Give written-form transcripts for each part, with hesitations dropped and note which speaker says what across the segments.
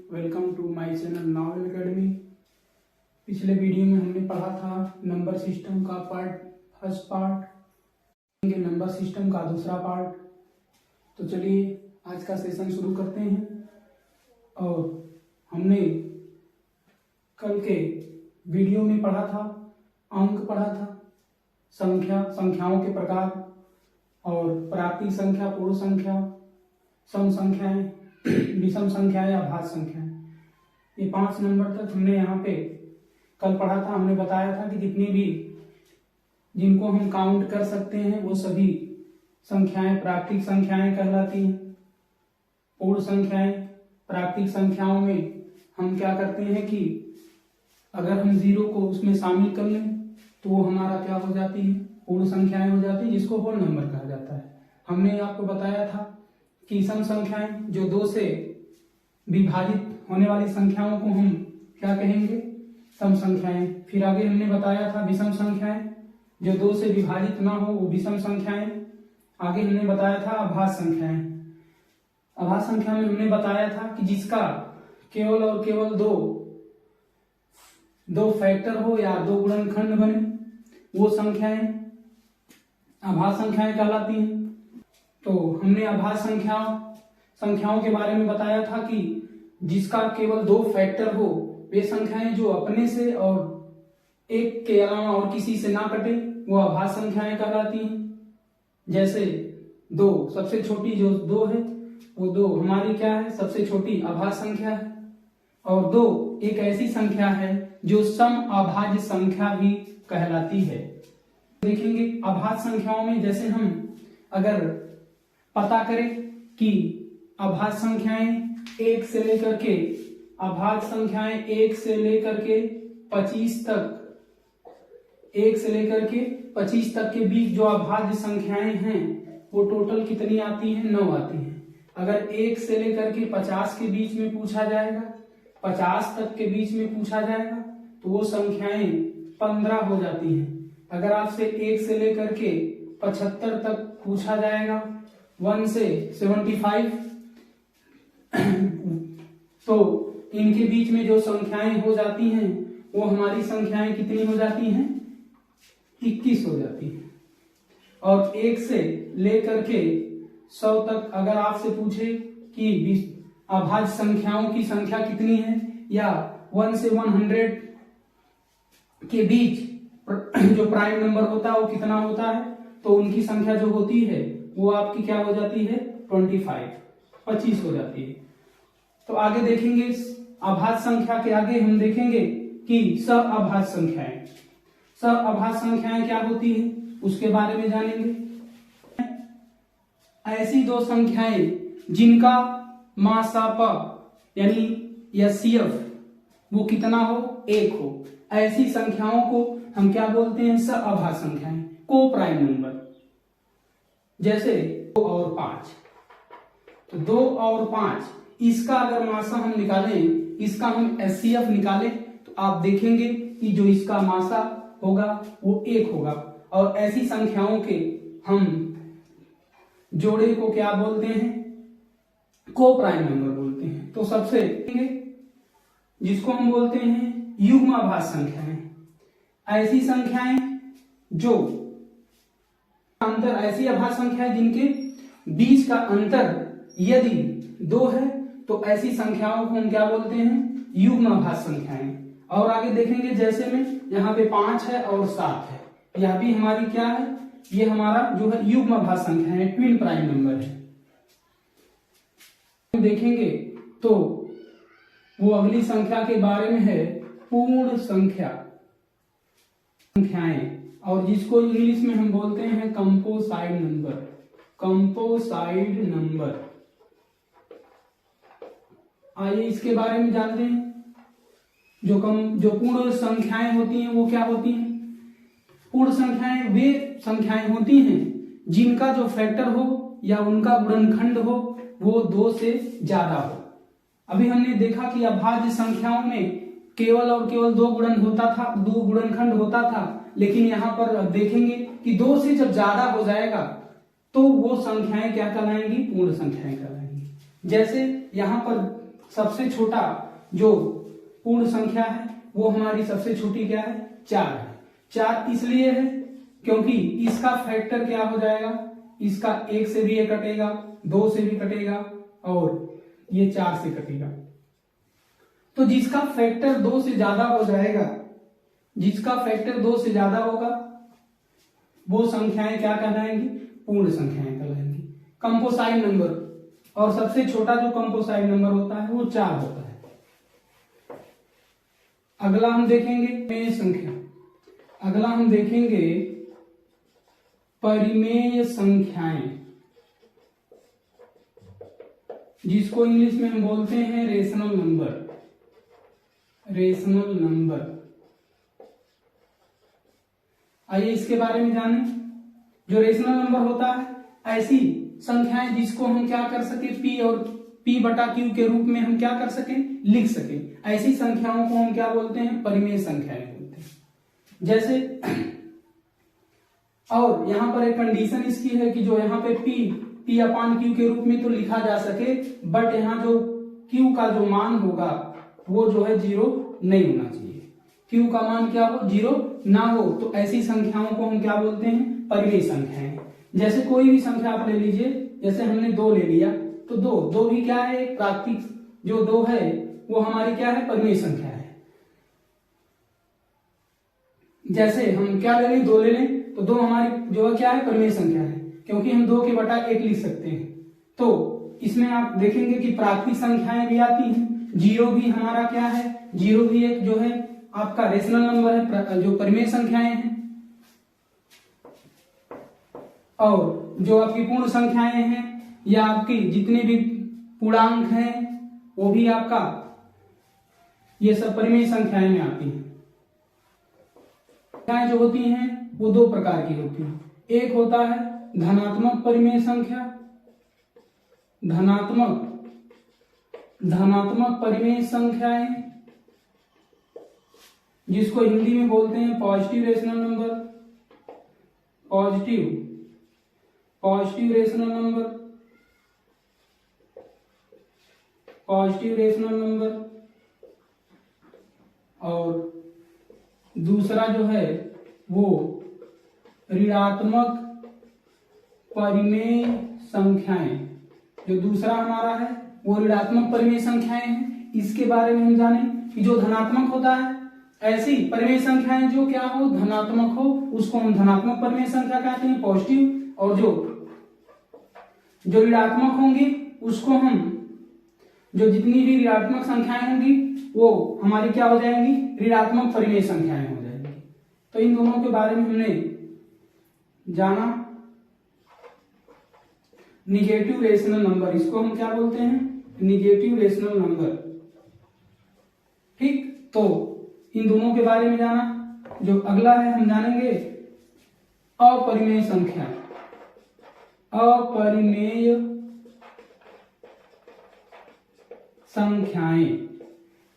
Speaker 1: Welcome to my channel Naval Academy. पिछले video में हमने पढ़ा था नंबर सिस्टम का फर्स्ट पार्ट, नंबर सिस्टम का दूसरा पार्ट। तो चलिए आज का सेशन शुरू करते हैं। और हमने कल के वीडियो में पढ़ा था, अंक पढ़ा था, संख्याओं के प्रकार और प्राकृतिक संख्या, पूर्ण संख्या, सम संख्याएं, विषम संख्याएं, अभाज्य संख्याएं। ये 5 नंबर तक हमने यहाँ पे कल पढ़ा था। हमने बताया था कि जितनी भी जिनको हम काउंट कर सकते हैं वो सभी संख्याएं प्राकृतिक संख्याएं कहलाती हैं। पूर्ण संख्याएं, प्राकृतिक संख्याओं में हम क्या करते हैं कि अगर हम 0 को उसमें शामिल कर लें तो वो हमारा क्या हो जाती है, पूर्ण संख्याएं हो जाती है, जिसको होल नंबर कहा जाता है। हमने आपको बताया था कि सम संख्याएं जो 2 से विभाजित होने वाली संख्याओं को हम क्या कहेंगे, सम संख्याएं। फिर आगे हमने बताया था विषम संख्याएं जो 2 से विभाजित ना हो वो विषम संख्याएं। आगे हमने बताया था अभाज्य संख्याएं। अभाज्य संख्या में हमने बताया था कि जिसका केवल और केवल दो फैक्टर हो या 2 गुणनखंड बने वो संख्याएं अभाज्य संख्याएं कहलाती हैं। तो हमने अभाज्य संख्याओं के बारे में बताया था कि जिसका केवल 2 फैक्टर हो वे संख्याएं जो अपने से और एक के अलावा और किसी से ना कटे वो अभाज्य संख्याएं कहलाती हैं। जैसे 2 सबसे छोटी जो 2 है वो 2 हमारी क्या है, सबसे छोटी अभाज्य संख्या है। और 2 एक ऐसी संख्या है जो सम अभाज्य संख्या भी कहलाती है। देखेंगे अभाज्य संख्याओं में जैसे हम अगर पता करें कि अभाज्य संख्याएं 1 से लेकर के 25 तक के बीच जो अभाज्य संख्याएं हैं वो टोटल कितनी आती हैं, 9 आती हैं। अगर 1 से लेकर के 50 के बीच में पूछा जाएगा, 50 तक के बीच में पूछा जाएगा तो वो संख्याएं 15 हो जाती हैं। अगर आपसे 1 से लेकर के 75 तक पूछा जाएगा, 1 से 75 तो इनके बीच में जो संख्याएं हो जाती हैं वो हमारी संख्याएं कितनी हो जाती हैं, 21 हो जाती हैं। और 1 से लेकर के 100 तक अगर आपसे पूछे कि अभाज्य संख्याओं की संख्या कितनी है या 1 से 100 के बीच जो प्राइम नंबर होता है वो कितना होता है, तो उनकी संख्या जो होती है वो आपकी क्या हो जाती है, 25 हो जाती है। तो आगे देखेंगे अभाज्य संख्या के आगे हम देखेंगे कि सअभाज्य संख्याएं। सअभाज्य संख्याएं क्या होती है उसके बारे में जानेंगे। ऐसी 2 संख्याएं जिनका मासाप यानी एचसीएफ वो कितना हो, 1 हो, ऐसी संख्याओं को हम क्या बोलते हैं, सअभाज्य संख्याएं, को प्राइम नंबर। जैसे 2 और 5, तो 2 और 5 इसका अगर मासा हम निकालें, इसका हम एचसीएफ निकालें तो आप देखेंगे कि जो इसका मासा होगा वो 1 होगा। और ऐसी संख्याओं के हम जोड़े को क्या बोलते हैं, को प्राइम नंबर बोलते हैं। तो सबसे जिसको हम बोलते हैं युग्म अभाज्य संख्याएं, ऐसी संख्याएं जो अंतर, ऐसी अभाज्य संख्याएं जिनके बीच का अंतर यदि 2 है तो ऐसी संख्याओं को हम क्या बोलते हैं, युग्म अभाज्य संख्याएं। और आगे देखेंगे जैसे में यहाँ पे 5 है और 7 है, यह भी हमारी क्या है, ये हमारा जो है युग्म अभाज्य संख्या है, ट्विन प्राइम नंबर है। देखेंगे तो वो अगली संख्या के बारे में है पूर्ण संख्याएं, और जिसको इंग्लिश में हम बोलते हैं कंपोसाइड नंबर। आइए इसके बारे में जानते हैं। जो पूर्ण संख्याएं होती हैं वो क्या होती हैं, पूर्ण संख्याएं वे संख्याएं होती हैं जिनका जो फैक्टर हो या उनका गुणनखंड हो वो 2 से ज्यादा हो। अभी हमने देखा कि अभाज्य संख्याओं में केवल और केवल 2 गुणनखंड होता था, लेकिन यहाँ पर देखेंगे कि 2 से जब ज्यादा हो जाएगा तो वो संख्याएं क्या कहलाएंगी, पूर्ण संख्याएं कहलाएंगी। जैसे यहाँ पर सबसे छोटा जो पूर्ण संख्या है वो हमारी सबसे छोटी क्या है, 4 है। 4 इसलिए है क्योंकि इसका फैक्टर क्या हो जाएगा, इसका 1 से भी ये कटेगा, 2 से भी कटेगा और ये 4 से कटेगा। तो जिसका फैक्टर 2 से ज्यादा हो जाएगा, जिसका फैक्टर 2 से ज्यादा होगा वो संख्याएं क्या कहलाएंगी, पूर्ण संख्याएं कहलाएंगी, कंपोसाइट नंबर। और सबसे छोटा जो कंपोसाइट नंबर होता है वो 4 होता है। अगला हम देखेंगे परिमेय संख्या। अगला हम देखेंगे परिमेय संख्याएं, जिसको इंग्लिश में हम बोलते हैं रेशनल नंबर। रेशनल नंबर, आइए इसके बारे में जानें। जो रेशनल नंबर होता है, ऐसी संख्याएं जिसको हम क्या कर सके, P और P बटा Q के रूप में हम क्या कर सके, लिख सके, ऐसी संख्याओं को हम क्या बोलते हैं, परिमेय संख्याएं बोलते हैं। जैसे और यहां पर एक कंडीशन इसकी है कि जो यहाँ पे P अपान Q के रूप में तो लिखा जा सके, बट यहाँ जो Q का जो मान होगा वो जो है 0 नहीं होना चाहिए। Q का मान क्या हो, 0 ना हो, तो ऐसी संख्याओं को हम क्या बोलते हैं, परिमेय संख्याएं। जैसे कोई भी संख्या आप ले लीजिए, जैसे हमने 2 ले लिया, तो 2 भी क्या है, प्राकृतिक जो 2 है वो हमारी क्या है, परिमेय संख्या है। जैसे हम क्या ले लें, 2 ले लें, तो 2 हमारी जो है क्या है, परिमेय संख्या है, क्योंकि हम 2 के बटा 1 लिख सकते हैं। तो इसमें आप देखेंगे कि प्राकृतिक संख्याएं भी आती हैं, 0 भी हमारा क्या है, 0 भी एक जो है आपका रेशनल नंबर है, जो परिमेय संख्याएं हैं। और जो आपकी पूर्ण संख्याएं हैं या आपकी जितने भी पूर्णांक हैं वो भी आपका ये सब परिमेय संख्याएं में आती हैं। संख्याएं जो होती हैं वो 2 प्रकार की होती हैं। एक होता है धनात्मक परिमेय संख्या, धनात्मक परिमेय संख्याएं, जिसको हिंदी में बोलते हैं positive rational number, positive rational number, positive rational number. और दूसरा जो है वो ऋणात्मक परिमेय संख्याएं। जो दूसरा हमारा है वो ऋणात्मक परिमेय संख्याएं हैं। इसके बारे में हम जाने कि जो धनात्मक होता है, ऐसी परिमेय संख्याएं जो क्या हो, धनात्मक हो, उसको हम धनात्मक परिमेय संख्या कहते हैं, पॉजिटिव। और जो ऋणात्मक होंगी उसको हम, जो जितनी भी ऋणात्मक संख्याएं होंगी वो हमारी क्या हो जाएंगी, ऋणात्मक परिमेय संख्याएं हो जाएंगी। तो इन दोनों के बारे में हमने जाना। निगेटिव रेशनल नंबर, इसको हम क्या बोलते हैं, निगेटिव रेशनल नंबर। ठीक, तो इन दोनों के बारे में जाना। जो अगला है हम जानेंगे अपरिमेय संख्या, अपरिमेय संख्याएं,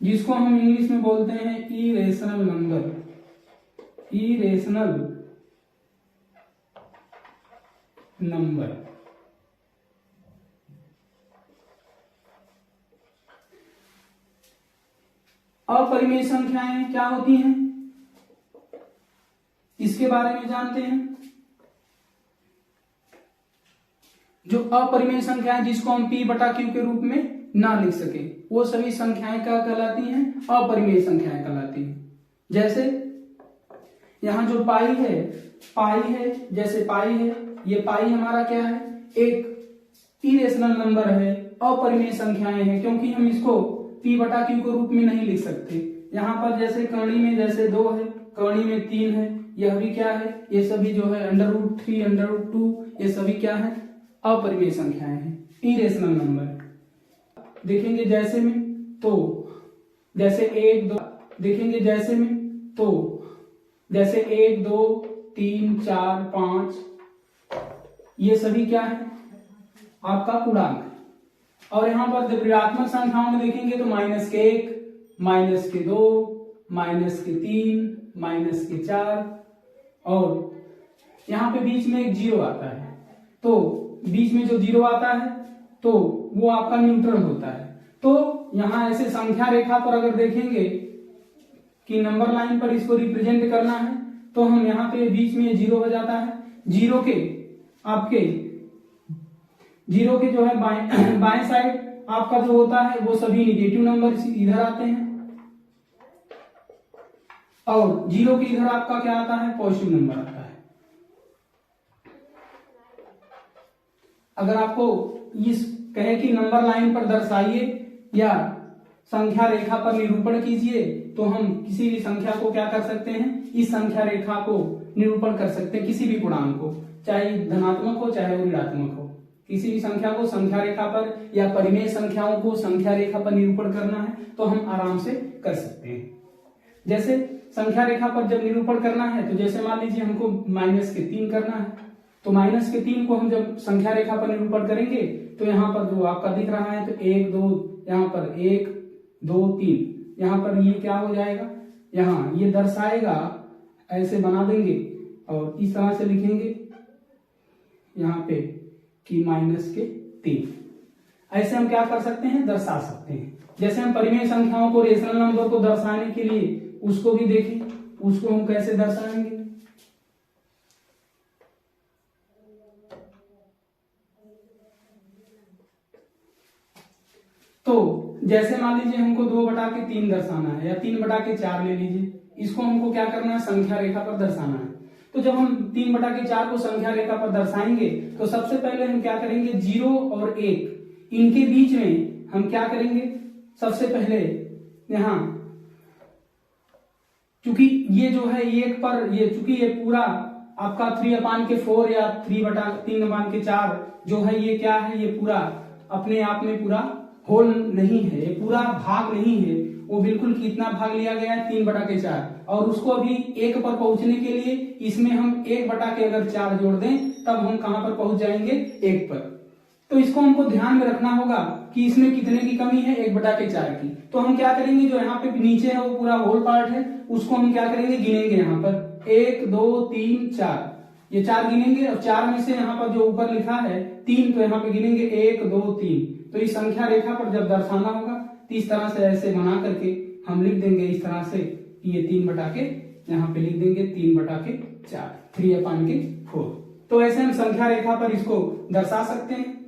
Speaker 1: जिसको हम इंग्लिश में बोलते हैं इरेशनल नंबर, इरेशनल नंबर। अपरिमेय संख्याएं क्या होती हैं, इसके बारे में जानते हैं। जो अपरिमेय संख्याएं जिसको हम P बटा Q के रूप में ना लिख सके, वो सभी संख्याएं क्या कहलाती हैं, अपरिमेय संख्याएं कहलाती हैं। जैसे यहां जो पाई है, जैसे पाई है, ये पाई हमारा क्या है, एक इरेशनल नंबर है, अपरिमेय संख्याएं हैं, क्योंकि हम इसको P बटा Q के रूप में नहीं लिख सकते। यहाँ पर जैसे करणी में जैसे 2 है, करणी में 3 है, यह भी क्या है, ये सभी जो है √3, √2, ये सभी क्या है, अपरिमेय संख्याएं हैं, इरेशनल नंबर। देखेंगे जैसे में तो जैसे 1 2 देखेंगे जैसे में तो जैसे 1 2 3 4 5, ये सभी क्या है, आपका पूर्णांक। और यहाँ पर जब ऋणात्मक संख्याओं में देखेंगे तो -1, -2, -3, -4, और यहाँ पे बीच में एक 0 आता है। तो बीच में जो 0 आता है तो वो आपका न्यूट्रल होता है। तो यहाँ ऐसे संख्या रेखा पर अगर देखेंगे कि नंबर लाइन पर इसको रिप्रेजेंट करना है तो हम यहाँ पे बीच में 0 हो जाता है। जीरो के जो है बाएं साइड आपका जो होता है वो सभी निगेटिव नंबर इधर आते हैं और 0 के इधर आपका क्या आता है, पॉजिटिव नंबर आता है। अगर आपको इस कहे कि नंबर लाइन पर दर्शाइए या संख्या रेखा पर निरूपण कीजिए तो हम किसी भी संख्या को क्या कर सकते हैं, इस संख्या रेखा को निरूपण कर सकते हैं, किसी भी पूर्णांक को, चाहे धनात्मक हो चाहे वो ऋणात्मक हो। किसी भी संख्या को संख्या रेखा पर या परिमेय संख्याओं को संख्या रेखा पर निरूपण करना है तो हम आराम से कर सकते हैं। जैसे संख्या रेखा पर जब निरूपण करना है तो जैसे मान लीजिए हमको -3 करना है तो -3 को हम जब संख्या रेखा पर निरूपण करेंगे तो यहाँ पर जो आपका दिख रहा है तो 1 2 यहाँ पर 1 2 3 यहाँ पर ये क्या हो जाएगा, यहाँ ये दर्शाएगा, ऐसे बना देंगे और इस तरह से लिखेंगे यहाँ पे कि -3। ऐसे हम क्या कर सकते हैं, दर्शा सकते हैं। जैसे हम परिमेय संख्याओं को, रेशनल नंबर को दर्शाने के लिए उसको भी देखें, उसको हम कैसे दर्शाएंगे। तो जैसे मान लीजिए हमको 2/3 दर्शाना है या 3/4 ले लीजिए, इसको हमको क्या करना है, संख्या रेखा पर दर्शाना है। तो जब हम 3/4 को संख्या रेखा पर दर्शाएंगे तो सबसे पहले हम क्या करेंगे, 0 और 1 इनके बीच में हम क्या करेंगे, सबसे पहले यहाँ चूंकि ये जो है 1 पर ये चूंकि ये पूरा आपका 3/4 या 3/4 जो है ये क्या है, ये पूरा अपने आप में पूरा होल नहीं है, ये पूरा भाग नहीं है, वो बिल्कुल कितना भाग लिया गया है, 3/4 और उसको अभी 1 पर पहुंचने के लिए इसमें हम 1/4 जोड़ दें तब हम कहां पर पहुंच जाएंगे, 1 पर। तो इसको हमको ध्यान में रखना होगा कि इसमें कितने की कमी है, 1/4 की। तो हम क्या करेंगे, जो यहाँ पे नीचे है वो पूरा होल पार्ट है उसको हम क्या करेंगे, गिनेंगे यहाँ पर 1 2 3 4, ये 4 गिनेंगे और 4 में से यहाँ पर जो ऊपर लिखा है 3 तो यहाँ पे गिनेंगे 1 2 3। तो इस संख्या रेखा पर जब दर्शाना होगा तो इस तरह से ऐसे बना करके हम लिख देंगे इस तरह से कि ये 3/, यहाँ पे लिख देंगे 3/4, 3/4। तो ऐसे हम संख्या रेखा पर इसको दर्शा सकते हैं।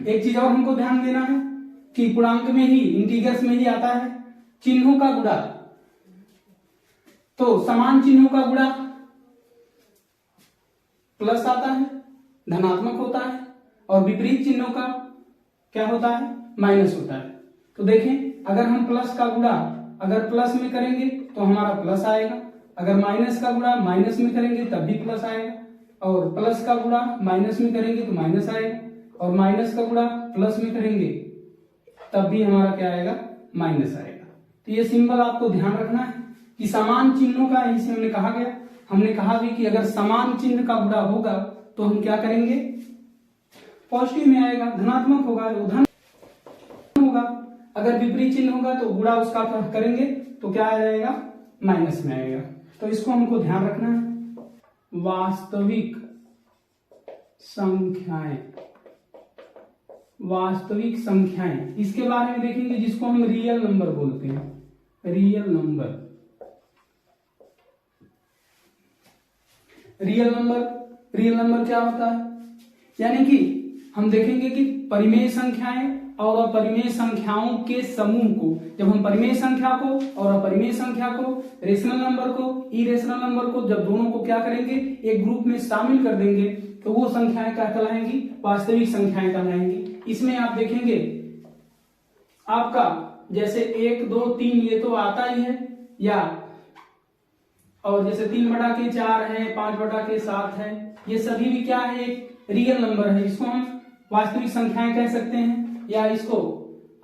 Speaker 1: एक चीज और हमको ध्यान देना है कि पूर्णांक में ही, इंटीजर्स में ही आता है चिन्हों का गुणा। तो समान चिन्हों का गुणा प्लस आता है, धनात्मक होता है, और विपरीत चिन्हों का क्या होता है, माइनस होता है। तो देखें, अगर हम प्लस का गुणा अगर प्लस में करेंगे तो हमारा प्लस आएगा, अगर माइनस का गुणा माइनस में करेंगे तब भी प्लस आएगा, और प्लस का गुणा माइनस में करेंगे तो माइनस आएगा, और माइनस का गुणा प्लस में करेंगे तब भी हमारा क्या आएगा, माइनस आएगा। तो ये सिंबल आपको ध्यान रखना है कि समान चिन्हों का, इसे हमने कहा गया, हमने कहा भी कि अगर समान चिन्ह का गुणा होगा तो हम क्या करेंगे, पॉजिटिव में आएगा, धनात्मक होगा, वो धन होगा। अगर विपरीत चिन्ह होगा तो गुणा उसका करेंगे तो क्या आ जाएगा, माइनस में आएगा। तो इसको हमको ध्यान रखना है। वास्तविक संख्याएं, वास्तविक संख्याएं, इसके बारे में देखेंगे जिसको हम रियल नंबर बोलते हैं, रियल नंबर। रियल नंबर क्या होता है, यानी कि हम देखेंगे कि परिमेय संख्याएं और अपरिमेय संख्याओं के समूह को, जब हम परिमेय संख्या को और अपरिमेय संख्या को, रेशनल नंबर को, इरेशनल नंबर को, जब दोनों को क्या करेंगे, एक ग्रुप में शामिल कर देंगे तो वो संख्याएं क्या कहलाएंगी, वास्तविक संख्याएं कहलाएंगी। इसमें आप देखेंगे आपका जैसे 1 2 3 ये तो आता ही है, या और जैसे 3/4 है, 5/7 है, ये सभी भी क्या है, एक रियल नंबर है, इसको हम वास्तविक संख्याएं कह सकते हैं। या इसको,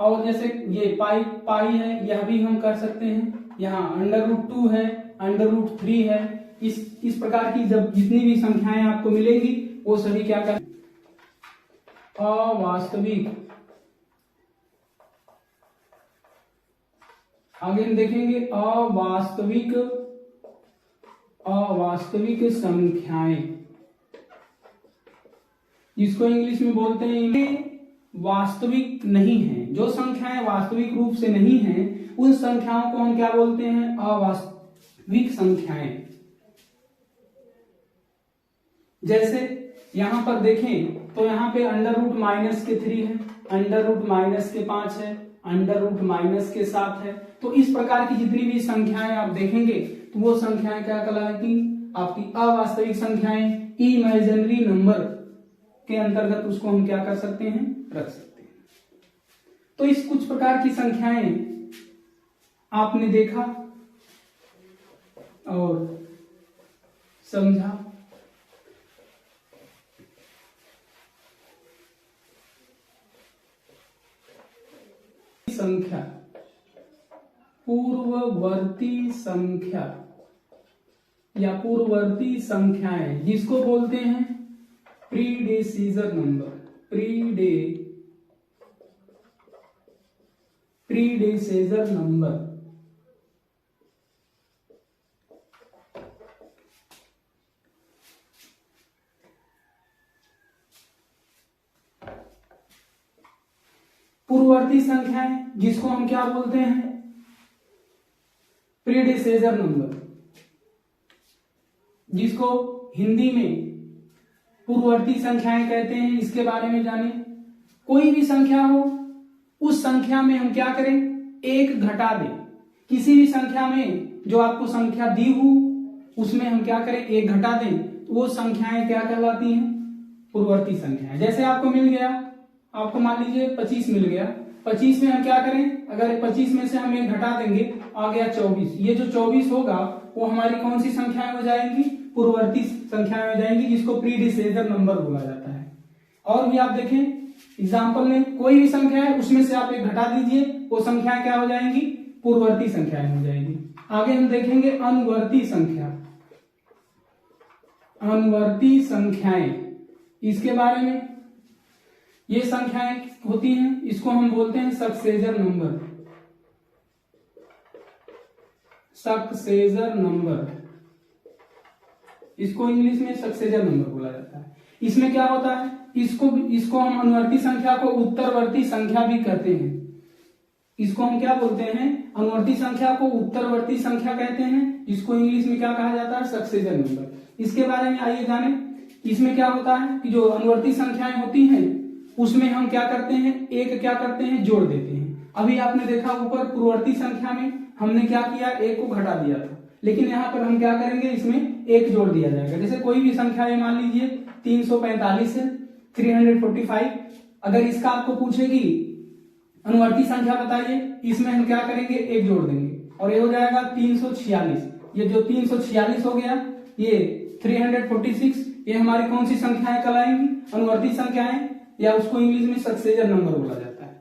Speaker 1: और जैसे ये पाई है, यह भी हम कर सकते हैं। यहाँ √2 है, √3 है, इस प्रकार की जब जितनी भी संख्याएं आपको मिलेंगी वो सभी क्या कर, अवास्तविक। आगे हम देखेंगे अवास्तविक संख्याएं, जिसको इंग्लिश में बोलते हैं, वास्तविक नहीं है, हैं, जो संख्याएं वास्तविक रूप से नहीं हैं, उन संख्याओं को हम क्या बोलते हैं? अवास्तविक संख्याएं। जैसे यहां पर देखें तो यहां पे √-3 है, √-5 है, √-7 है। तो इस प्रकार की जितनी भी संख्याएं आप देखेंगे तो वो संख्याएं क्या कहलाती? आपकी अवास्तविक संख्याएं, इमेजिनरी नंबर के अंतर्गत उसको हम क्या कर सकते हैं? रख सकते हैं। तो इस कुछ प्रकार की संख्याएं आपने देखा और समझा। संख्या, पूर्ववर्ती संख्या या पूर्ववर्ती संख्याएं, जिसको बोलते हैं प्रीडेसीजर नंबर, प्रीडेसेजर नंबर। पूर्ववर्ती संख्याएं जिसको हम क्या बोलते हैं? प्रीडेसेजर नंबर, जिसको हिंदी में पूर्ववर्ती संख्याएं कहते हैं। इसके बारे में जाने। कोई भी संख्या हो, उस संख्या में हम क्या करें? एक घटा दें। किसी भी संख्या में जो आपको संख्या दी हो उसमें हम क्या करें? एक घटा दें, तो वो संख्याएं क्या कहलाती हैं? पूर्ववर्ती संख्याएं। जैसे आपको मिल गया, आपको मान लीजिए 25 मिल गया, 25 में हम क्या करें? अगर 25 में से हम एक घटा देंगे, आ गया 24। ये जो 24 होगा वो हमारी कौन सी संख्याएं हो जाएंगी? पूर्ववर्ती संख्याएं हो जाएंगी, जिसको प्रीडिसेजर नंबर बोला जाता है। और भी आप देखें एग्जाम्पल में, कोई भी संख्या है उसमें से आप एक घटा दीजिए, वो संख्याएं क्या हो जाएंगी? पूर्ववर्ती संख्याएं हो जाएंगी। आगे हम देखेंगे अनुवर्ती संख्या, अनुवर्ती संख्याएं। इसके बारे में, ये संख्याएं होती हैं, इसको हम बोलते हैं सक्सेजर नंबर, सक्सेजर नंबर। इसको इंग्लिश में सक्सेजर नंबर बोला जाता है। इसमें क्या होता है? इसको हम अनुवर्ती संख्या को उत्तरवर्ती संख्या भी कहते हैं। इसको हम क्या बोलते हैं? अनुवर्ती संख्या को उत्तरवर्ती संख्या कहते हैं, जिसको इंग्लिश में क्या कहा जाता है? Successor number. इसके बारे में आइए जाने। इसमें क्या होता है कि जो अनुवर्ती संख्याएं होती हैं उसमें हम क्या करते हैं? एक क्या करते हैं? जोड़ देते हैं। अभी आपने देखा ऊपर पूर्ववर्ती संख्या में हमने क्या किया? एक को घटा दिया था, लेकिन यहाँ पर हम क्या करेंगे? इसमें एक जोड़ दिया जाएगा। जैसे कोई भी संख्या है, मान लीजिए 345 है, 345। अगर इसका आपको पूछेगी अनुवर्ती संख्या बताइए, इसमें हम क्या करेंगे? एक जोड़ देंगे और ये हो जाएगा 346। ये जो 346 हो गया, ये 346, ये हमारी कौन सी संख्याएं कहलाएंगी? अनुवर्ती संख्याएं, या उसको इंग्लिश में सक्सेजर नंबर बोला जाता है।